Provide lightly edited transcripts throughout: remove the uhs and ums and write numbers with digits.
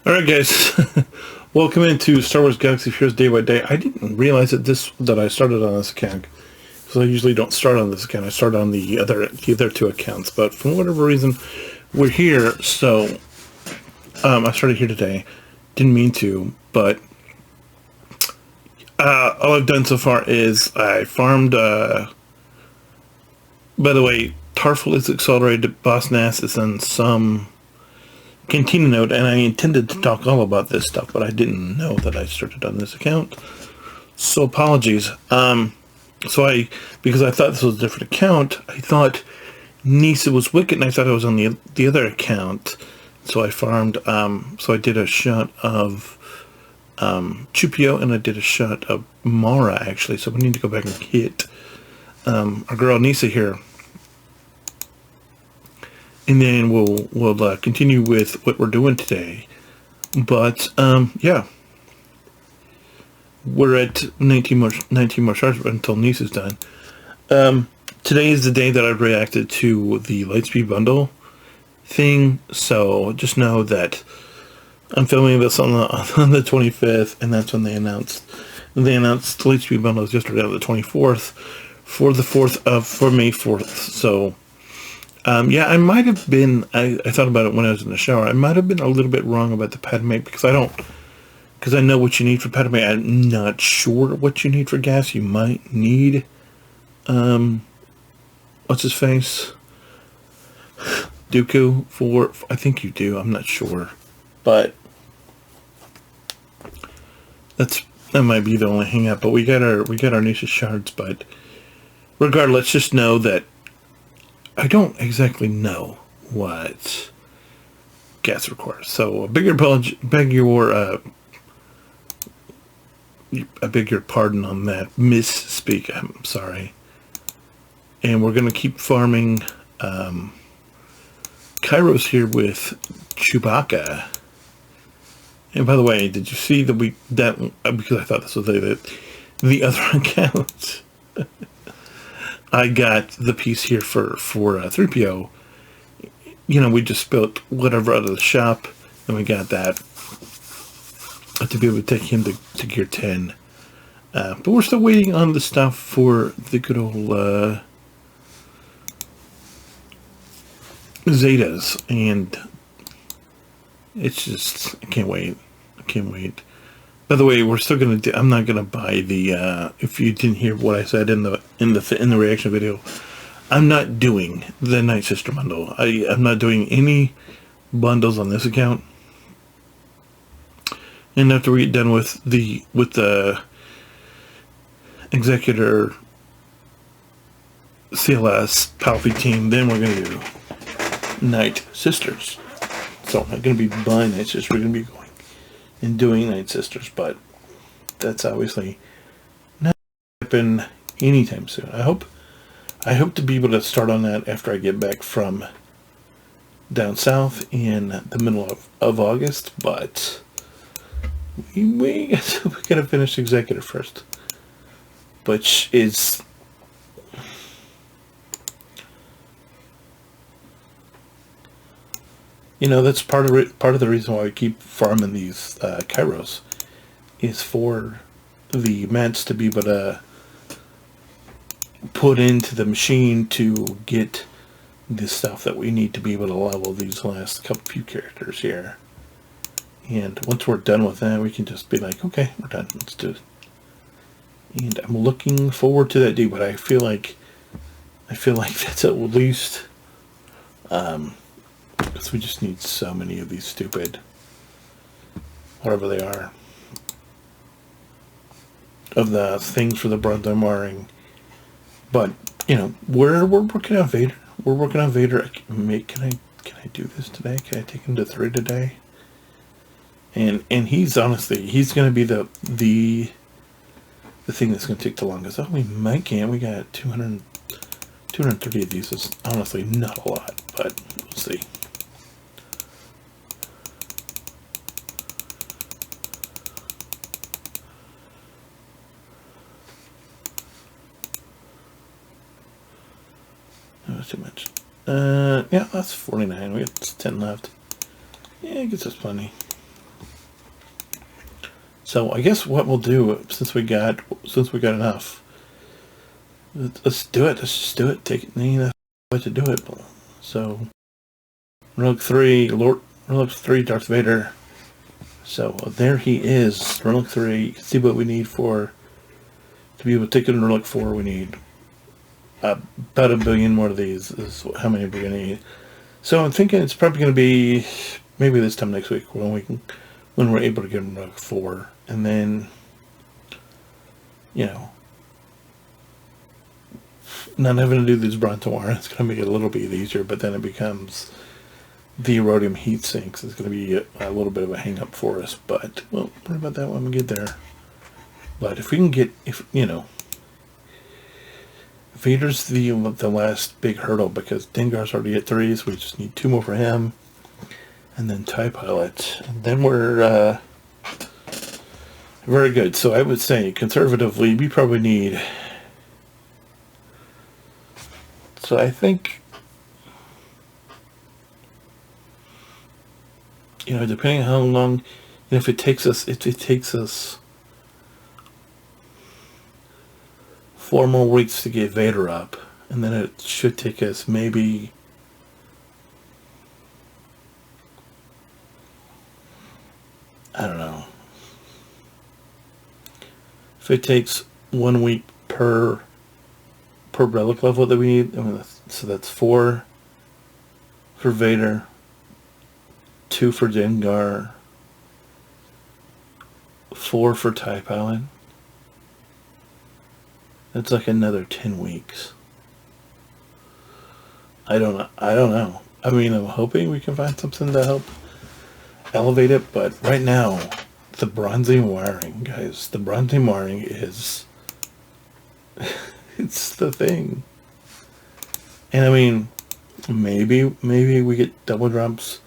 Alright guys, welcome into Star Wars Galaxy Heroes Day by Day. I didn't realize that I started on this account, so I usually don't start on this account. I start on the other two accounts, but for whatever reason, we're here, so I started here today. Didn't mean to, but all I've done so far is I farmed, by the way, Tarful is accelerated, Boss Nass is on some Cantina note, and I intended to talk all about this stuff, but I didn't know that I started on this account. So apologies. Because I thought this was a different account, I thought Nisa was Wicked, and I thought I was on the other account. So I farmed, so I did a shot of Chupio, and I did a shot of Mara, actually. So we need to go back and hit our girl Nisa here. And then we'll continue with what we're doing today. But yeah, we're at 19 more stars until Nice is done. Today is the day that I reacted to the Lightspeed bundle thing. So just know that I'm filming this on the 25th, and that's when they announced the Lightspeed bundles yesterday on the 24th for May 4th. So. Yeah, I might have been, I thought about it when I was in the shower, I might have been a little bit wrong about the Padme, because I know what you need for Padme. I'm not sure what you need for gas. You might need, what's his face? Dooku I think you do, I'm not sure. But, that might be the only hang up, but we got our Nisha shards, but regardless, just know that I don't exactly know what gas requires. So I beg your pardon on that misspeak. I'm sorry. And we're gonna keep farming Kairos here with Chewbacca. And by the way, did you see that because I thought this was the other account. I got the piece here for 3PO. You know, we just built whatever out of the shop, and we got that to be able to take him to Gear 10. But we're still waiting on the stuff for the good old Zetas, and it's just, I can't wait. By the way, we're still gonna I'm not gonna buy the if you didn't hear what I said in the reaction video, I'm not doing the Night Sister bundle. I'm not doing any bundles on this account. And after we get done with the Executor CLS Palpy team, then we're gonna do Night Sisters. So I'm not gonna be buying Night Sisters, we're gonna be going and doing Night Sisters, but that's obviously not happen anytime soon. I hope to be able to start on that after I get back from down south in the middle of August, but we gotta finish Executor first, which is that's part of the reason why we keep farming these Kairos, is for the mats to be able to put into the machine to get the stuff that we need to be able to level these last few characters here. And once we're done with that, we can just be like, okay, we're done, let's do it. And I'm looking forward to that day, but I feel like that's at least because we just need so many of these stupid, whatever they are, of the things for the Bronze wiring. But we're working on Vader. We're working on Vader. Can I do this today? Can I take him to 3 today? And he's honestly, he's gonna be the thing that's gonna take the longest. Oh, we might can. We got 230 of these. Is honestly not a lot, but we'll see. Too much. Yeah, that's 49. We got 10 left. Yeah, it gets us plenty. So I guess what we'll do, since we got enough, let's do it. Let's just do it. Take it. Need to do it. So Relic 3, Relic 3, Darth Vader. So there he is, Relic 3. You can see what we need to be able to take it in Relic 4. We need about 1 billion more of these. Is how many we're going to need. So I'm thinking it's probably going to be maybe this time next week when we're able to get in Relic 4. And then, not having to do these Bronto wire, it's going to make it a little bit easier, but then it becomes the rhodium heat sinks. It's going to be a little bit of a hang up for us, but we'll worry about that when we get there. But if we can get, Vader's the last big hurdle, because Dengar's already at 3, so we just need 2 more for him, and then TIE Pilot, and then we're very good. So I would say, conservatively, we probably need... So I think, depending on how long, if it takes us 4 more weeks to get Vader up, and then it should take us maybe... I don't know. If it takes 1 week per relic level that we need, so that's 4 for Vader, 2 for Dengar, 4 for TIE Pilot. That's like another 10 weeks. I don't know. I mean, I'm hoping we can find something to help elevate it, but right now, the bronzing wiring, guys, the bronzing wiring is... it's the thing. And I mean, maybe we get double drops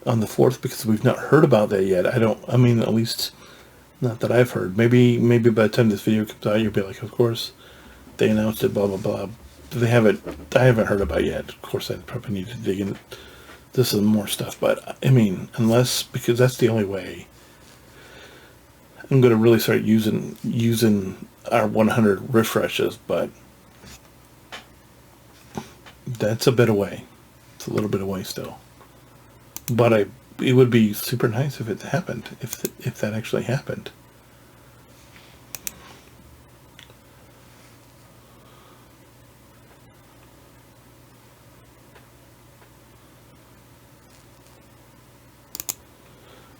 on the 4th, because we've not heard about that yet. at least not that I've heard. Maybe by the time this video comes out, you'll be like, of course, they announced it, blah, blah, blah. I haven't heard about it yet. Of course, I probably need to dig in. This is more stuff, but I mean, because that's the only way I'm going to really start using our 100 refreshes, but that's a bit away. It's a little bit away still. But it would be super nice if it happened, if that actually happened.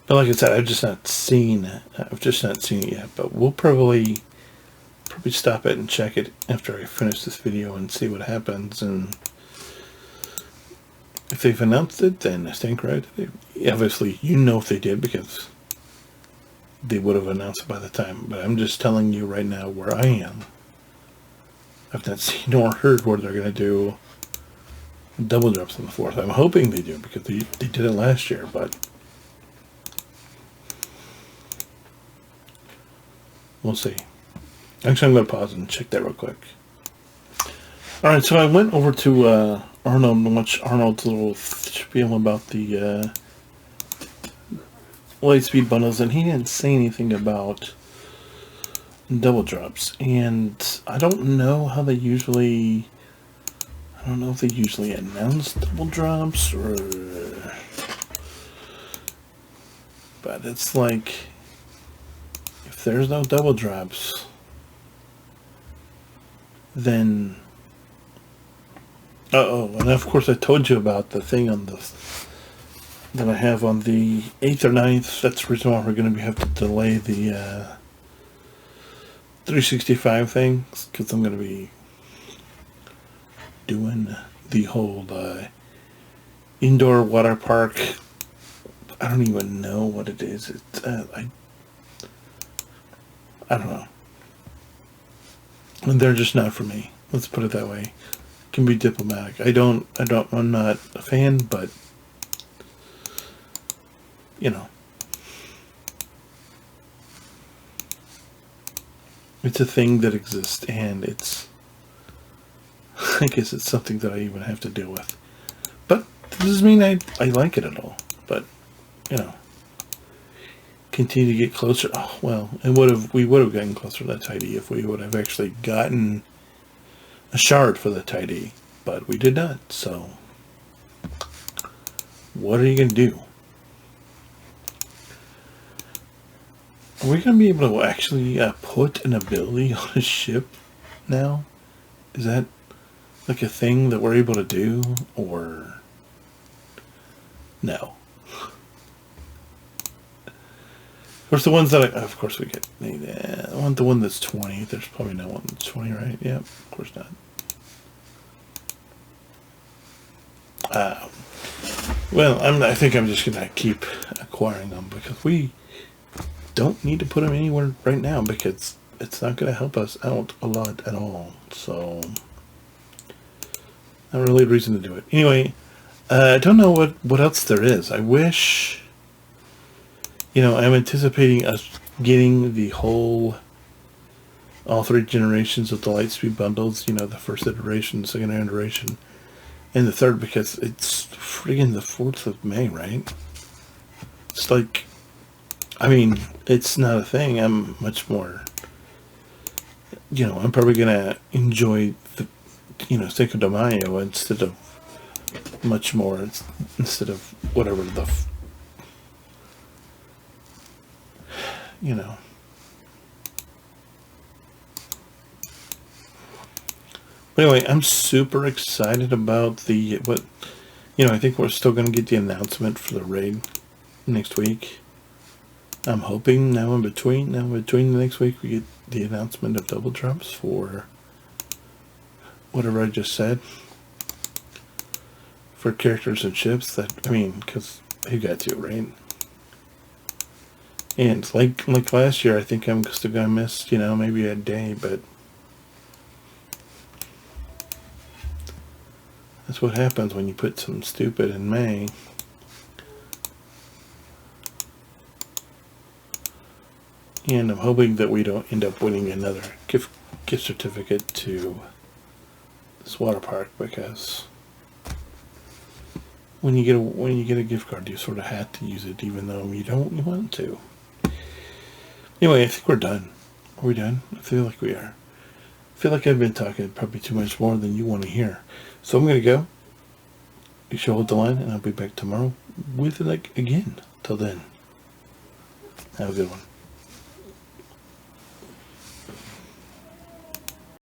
But like I said, I've just not seen it yet. But we'll probably stop it and check it after I finish this video and see what happens. And if they've announced it, then I stand corrected. Obviously, if they did, because they would have announced it by the time. But I'm just telling you right now where I am. I've not seen or heard where they're going to do double drops on the 4th. I'm hoping they do, because they did it last year, but we'll see. Actually, I'm going to pause and check that real quick. Alright, so I went over to Arnold and watched Arnold's little spiel about the Lightspeed bundles, and he didn't say anything about double drops. And I don't know how they usually... I don't know if they usually announce double drops, or... But it's like... if there's no double drops, then... and of course I told you about the thing that I have on the 8th or 9th. That's the reason why we're going to have to delay the 365 thing, because I'm going to be doing the whole indoor water park. I don't even know what it is. It's I don't know. And they're just not for me. Let's put it that way. Can be diplomatic. I'm not a fan, but it's a thing that exists, and it's, I guess it's something that I even have to deal with. But that doesn't mean I like it at all. But, continue to get closer. Oh, well, we would have gotten closer to that tidy if we would have actually gotten a shard for the tidy, but we did not. So, what are you going to do? Are we going to be able to actually put an ability on a ship now? Is that like a thing that we're able to do, or no? Of course, the ones that of course we get. I want the one that's 20. There's probably no one that's 20, right? Yep, of course not. Well, I think I'm just gonna keep acquiring them because we don't need to put them anywhere right now because it's not gonna help us out a lot at all. So, not really a reason to do it. Anyway, I don't know what else there is. I wish. I'm anticipating us getting all 3 generations of the Lightspeed bundles, the first iteration, the second iteration, and the third, because it's friggin' the 4th of May, right? It's like, it's not a thing. I'm much more, I'm probably gonna enjoy the, Cinco de Mayo instead of whatever Anyway, I'm super excited about I think we're still going to get the announcement for the raid next week. I'm hoping now in between the next week we get the announcement of double drops for whatever I just said. For characters and ships because who got to, right? And like last year, I think I'm still gonna miss, maybe a day, but that's what happens when you put some stupid in May. And I'm hoping that we don't end up winning another gift certificate to this water park, because when you get a gift card, you sort of have to use it, even though you don't want to. Anyway, I think we're done. Are we done? I feel like we are. I feel like I've been talking probably too much more than you want to hear. So I'm going to go. You should hold the line, and I'll be back tomorrow with it again. Till then, have a good one.